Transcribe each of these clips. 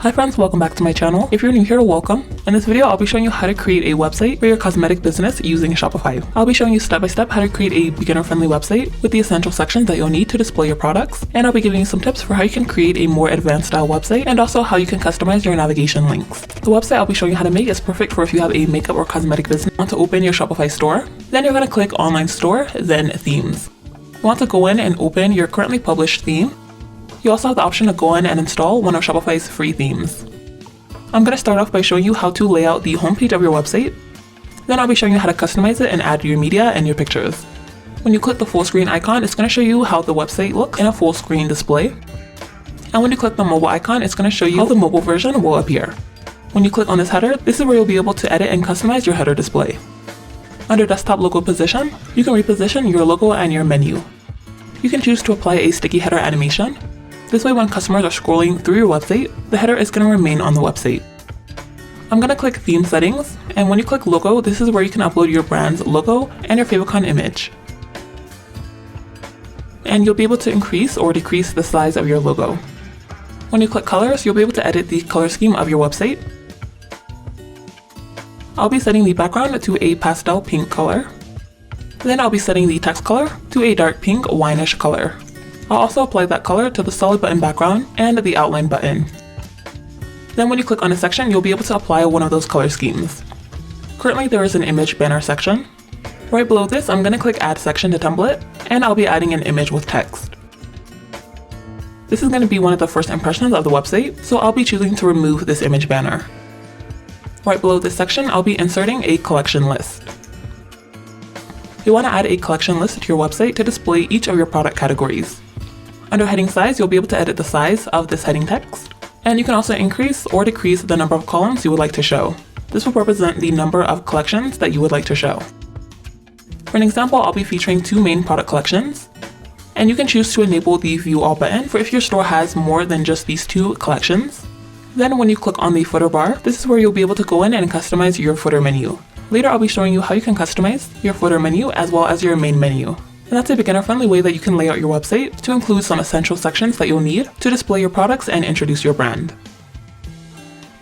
Hi friends, welcome back to my channel. If you're new here, welcome. In this video, I'll be showing you how to create a website for your cosmetic business using Shopify. I'll be showing you step by step how to create a beginner-friendly website with the essential sections that you'll need to display your products, and I'll be giving you some tips for how you can create a more advanced style website and also how you can customize your navigation links. The website I'll be showing you how to make is perfect for if you have a makeup or cosmetic business. You want to open your Shopify store, then you're going to click Online Store, then Themes. You want to go in and open your currently published theme. You also have the option to go in and install one of Shopify's free themes. I'm going to start off by showing you how to lay out the homepage of your website. Then I'll be showing you how to customize it and add your media and your pictures. When you click the full screen icon, it's going to show you how the website looks in a full screen display. And when you click the mobile icon, it's going to show you how the mobile version will appear. When you click on this header, this is where you'll be able to edit and customize your header display. Under desktop logo position, you can reposition your logo and your menu. You can choose to apply a sticky header animation. This way, when customers are scrolling through your website, the header is going to remain on the website. I'm going to click Theme Settings, and when you click Logo, this is where you can upload your brand's logo and your favicon image. And you'll be able to increase or decrease the size of your logo. When you click Colors, you'll be able to edit the color scheme of your website. I'll be setting the background to a pastel pink color. Then I'll be setting the text color to a dark pink wineish color. I'll also apply that color to the solid button background and the outline button. Then when you click on a section, you'll be able to apply one of those color schemes. Currently there is an image banner section. Right below this, I'm going to click Add Section to Template, and I'll be adding an image with text. This is going to be one of the first impressions of the website, so I'll be choosing to remove this image banner. Right below this section, I'll be inserting a collection list. You want to add a collection list to your website to display each of your product categories. Under heading size, you'll be able to edit the size of this heading text, and you can also increase or decrease the number of columns you would like to show. This will represent the number of collections that you would like to show. For an example, I'll be featuring 2 main product collections, and you can choose to enable the View All button for if your store has more than just these 2 collections. Then when you click on the footer bar, this is where you'll be able to go in and customize your footer menu. Later, I'll be showing you how you can customize your footer menu as well as your main menu. And that's a beginner-friendly way that you can lay out your website to include some essential sections that you'll need to display your products and introduce your brand.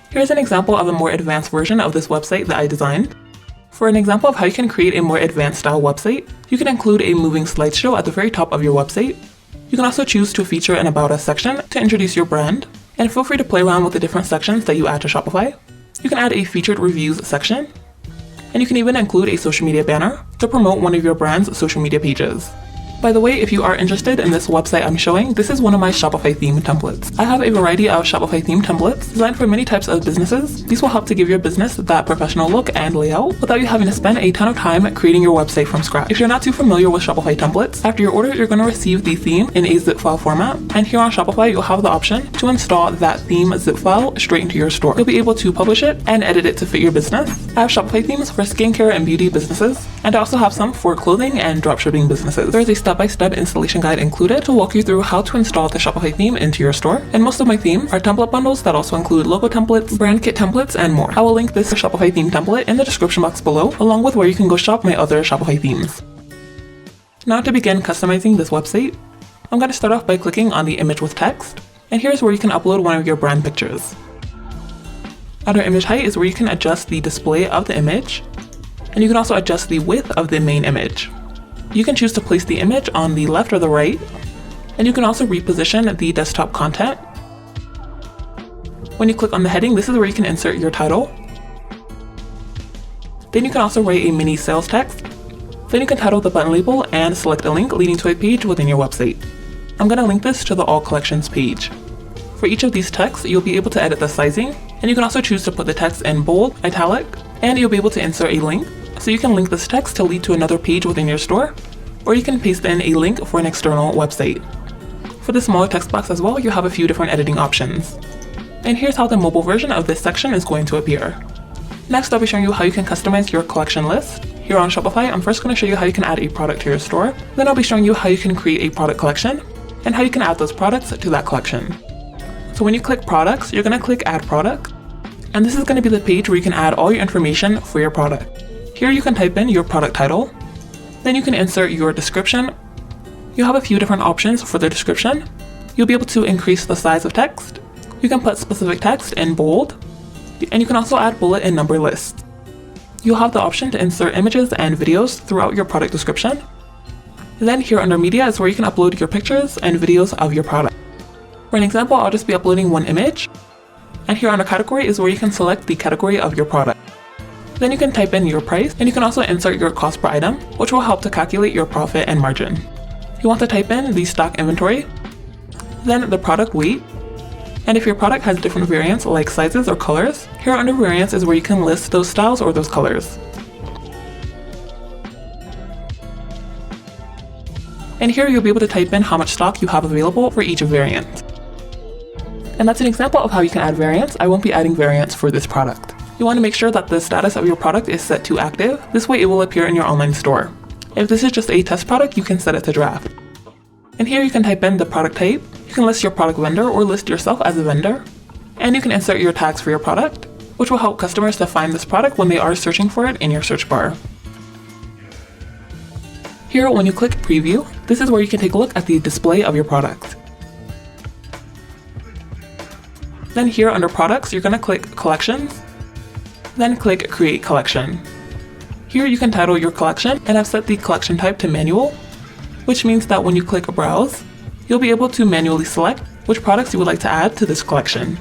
Here's an example of a more advanced version of this website that I designed. For an example of how you can create a more advanced style website, you can include a moving slideshow at the very top of your website. You can also choose to feature an About Us section to introduce your brand, and feel free to play around with the different sections that you add to Shopify. You can add a featured reviews section, and you can even include a social media banner to promote one of your brand's social media pages. By the way, if you are interested in this website I'm showing, this is one of my Shopify theme templates. I have a variety of Shopify theme templates designed for many types of businesses. These will help to give your business that professional look and layout without you having to spend a ton of time creating your website from scratch. If you're not too familiar with Shopify templates, after your order, you're going to receive the theme in a zip file format, and here on Shopify, you'll have the option to install that theme zip file straight into your store. You'll be able to publish it and edit it to fit your business. I have Shopify themes for skincare and beauty businesses, and I also have some for clothing and dropshipping businesses. There's a step-by-step installation guide included to walk you through how to install the Shopify theme into your store. And most of my themes are template bundles that also include logo templates, brand kit templates, and more. I will link this Shopify theme template in the description box below, along with where you can go shop my other Shopify themes. Now to begin customizing this website, I'm going to start off by clicking on the image with text, and here's where you can upload one of your brand pictures. Under image height is where you can adjust the display of the image, and you can also adjust the width of the main image. You can choose to place the image on the left or the right, and you can also reposition the desktop content. When you click on the heading, this is where you can insert your title. Then you can also write a mini sales text. Then you can title the button label and select a link leading to a page within your website. I'm going to link this to the All Collections page. For each of these texts, you'll be able to edit the sizing, and you can also choose to put the text in bold, italic, and you'll be able to insert a link. So you can link this text to lead to another page within your store, or you can paste in a link for an external website. For the smaller text box as well, you have a few different editing options. And here's how the mobile version of this section is going to appear. Next, I'll be showing you how you can customize your collection list. Here on Shopify, I'm first going to show you how you can add a product to your store. Then I'll be showing you how you can create a product collection and how you can add those products to that collection. So when you click Products, you're going to click Add Product, and this is going to be the page where you can add all your information for your product. Here you can type in your product title, then you can insert your description. You have a few different options for the description. You'll be able to increase the size of text, You can put specific text in bold, and you can also add bullet and number lists. You'll have the option to insert images and videos throughout your product description. Then here under media is where you can upload your pictures and videos of your product. For an example, I'll just be uploading one image. And here under category is where you can select the category of your product. Then you can type in your price, and you can also insert your cost per item, which will help to calculate your profit and margin. You want to type in the stock inventory, then the product weight, and if your product has different variants like sizes or colors, here under variants is where you can list those styles or those colors. And here you'll be able to type in how much stock you have available for each variant. And that's an example of how you can add variants. I won't be adding variants for this product. You want to make sure that the status of your product is set to active. This way it will appear in your online store. If this is just a test product, you can set it to draft. And here you can type in the product type. You can list your product vendor or list yourself as a vendor. And you can insert your tags for your product, which will help customers to find this product when they are searching for it in your search bar. Here, when you click preview, this is where you can take a look at the display of your product. Then here under products, you're going to click collections, then click create collection. Here you can title your collection, and I've set the collection type to manual, which means that when you click browse, you'll be able to manually select which products you would like to add to this collection.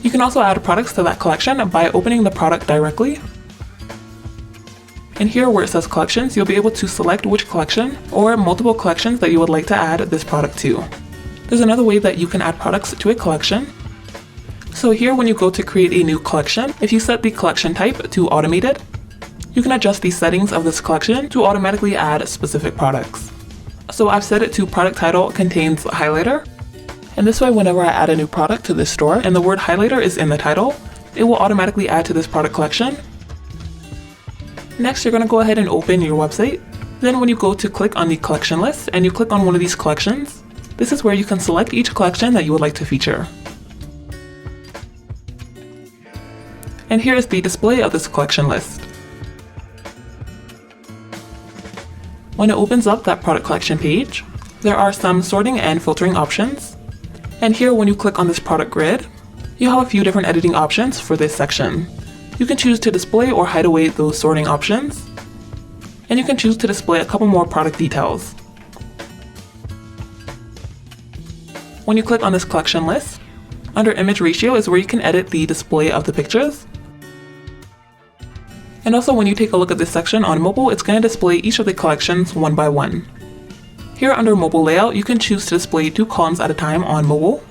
You can also add products to that collection by opening the product directly. And here where it says collections, you'll be able to select which collection or multiple collections that you would like to add this product to. There's another way that you can add products to a collection. So here when you go to create a new collection, if you set the collection type to automated, you can adjust the settings of this collection to automatically add specific products. So I've set it to product title contains highlighter. And this way whenever I add a new product to this store and the word highlighter is in the title, it will automatically add to this product collection. Next, you're going to go ahead and open your website. Then when you go to click on the collection list and you click on one of these collections, this is where you can select each collection that you would like to feature. And here is the display of this collection list. When it opens up that product collection page, there are some sorting and filtering options. And here when you click on this product grid, you have a few different editing options for this section. You can choose to display or hide away those sorting options. And you can choose to display a couple more product details. When you click on this collection list, under image ratio is where you can edit the display of the pictures. And also when you take a look at this section on mobile, it's going to display each of the collections one by one. Here under mobile layout, you can choose to display 2 columns at a time on mobile.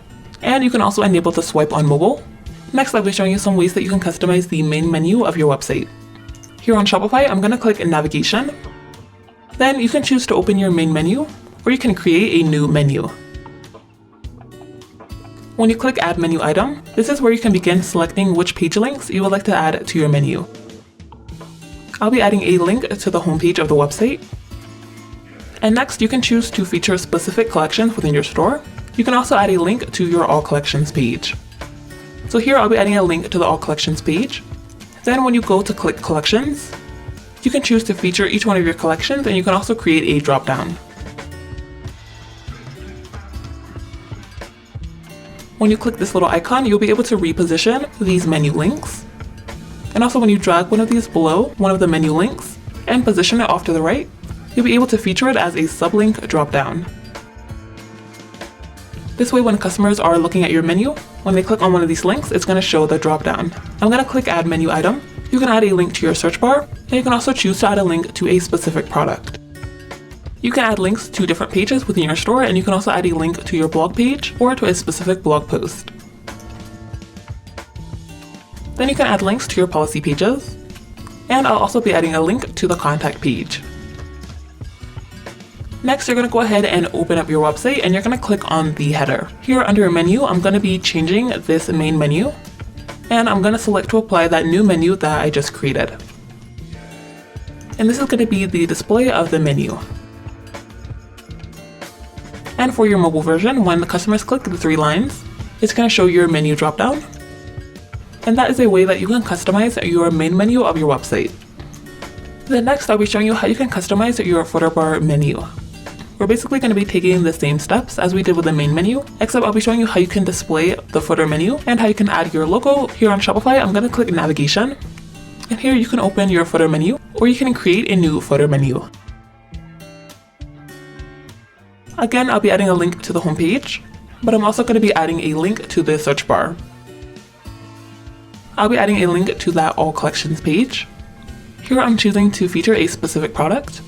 And you can also enable the swipe on mobile. Next, I'll be showing you some ways that you can customize the main menu of your website. Here on Shopify, I'm going to click navigation. Then you can choose to open your main menu, or you can create a new menu. When you click add menu item, this is where you can begin selecting which page links you would like to add to your menu. I'll be adding a link to the homepage of the website. And next, you can choose to feature specific collections within your store. You can also add a link to your all collections page. So here I'll be adding a link to the all collections page. Then when you go to click collections, you can choose to feature each one of your collections, and you can also create a drop-down. When you click this little icon, you'll be able to reposition these menu links. And also when you drag one of these below one of the menu links and position it off to the right, you'll be able to feature it as a sublink drop-down. This way when customers are looking at your menu, when they click on one of these links, it's going to show the drop-down. I'm going to click add menu item. You can add a link to your search bar, and you can also choose to add a link to a specific product. You can add links to different pages within your store, and you can also add a link to your blog page or to a specific blog post. Then you can add links to your policy pages, and I'll also be adding a link to the contact page. Next, you're going to go ahead and open up your website, and you're going to click on the header. Here under menu, I'm going to be changing this main menu, and I'm going to select to apply that new menu that I just created. And this is going to be the display of the menu. And for your mobile version, when the customers click the 3 lines, it's going to show your menu dropdown. And that is a way that you can customize your main menu of your website. Then next, I'll be showing you how you can customize your footer bar menu. We're basically going to be taking the same steps as we did with the main menu, except I'll be showing you how you can display the footer menu and how you can add your logo. Here on Shopify, I'm going to click navigation, and here you can open your footer menu, or you can create a new footer menu. Again, I'll be adding a link to the homepage, but I'm also going to be adding a link to the search bar. I'll be adding a link to that all collections page. Here I'm choosing to feature a specific product,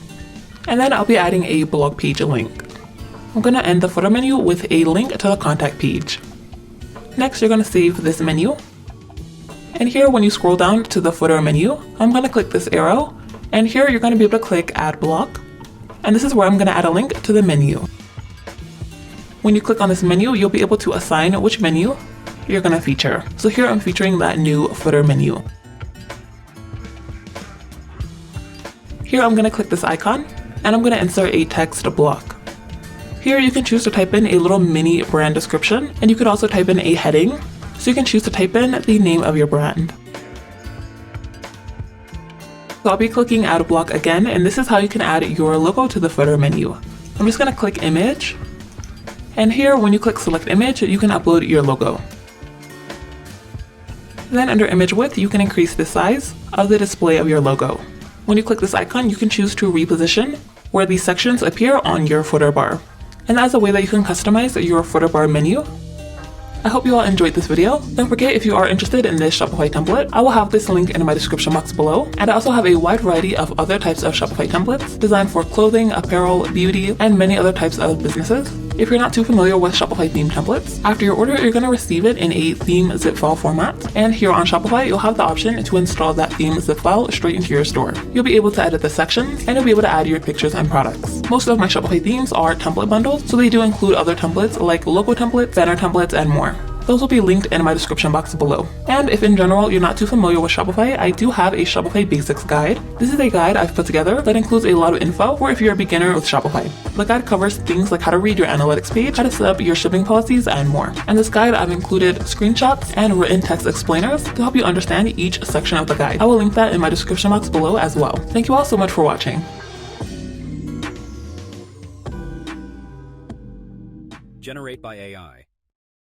and then I'll be adding a blog page link. I'm going to end the footer menu with a link to the contact page. Next, you're going to save this menu. And here, when you scroll down to the footer menu, I'm going to click this arrow, and here you're going to be able to click add block. And this is where I'm going to add a link to the menu. When you click on this menu, you'll be able to assign which menu you're going to feature. So here I'm featuring that new footer menu. Here I'm going to click this icon, and I'm going to insert a text block. Here you can choose to type in a little mini brand description, and you could also type in a heading. So you can choose to type in the name of your brand. So I'll be clicking add block again, and this is how you can add your logo to the footer menu. I'm just going to click image, and here when you click select image, you can upload your logo. Then under image width, you can increase the size of the display of your logo. When you click this icon, you can choose to reposition where these sections appear on your footer bar. And that's a way that you can customize your footer bar menu. I hope you all enjoyed this video. Don't forget, if you are interested in this Shopify template, I will have this link in my description box below. And I also have a wide variety of other types of Shopify templates designed for clothing, apparel, beauty, and many other types of businesses. If you're not too familiar with Shopify theme templates, after your order, you're going to receive it in a theme zip file format. And here on Shopify, you'll have the option to install that theme zip file straight into your store. You'll be able to edit the sections, and you'll be able to add your pictures and products. Most of my Shopify themes are template bundles, so they do include other templates like logo templates, banner templates, and more. Those will be linked in my description box below. And if in general you're not too familiar with Shopify, I do have a Shopify Basics guide. This is a guide I've put together that includes a lot of info for if you're a beginner with Shopify. The guide covers things like how to read your analytics page, how to set up your shipping policies, and more. In this guide, I've included screenshots and written text explainers to help you understand each section of the guide. I will link that in my description box below as well. Thank you all so much for watching. Generate by AI.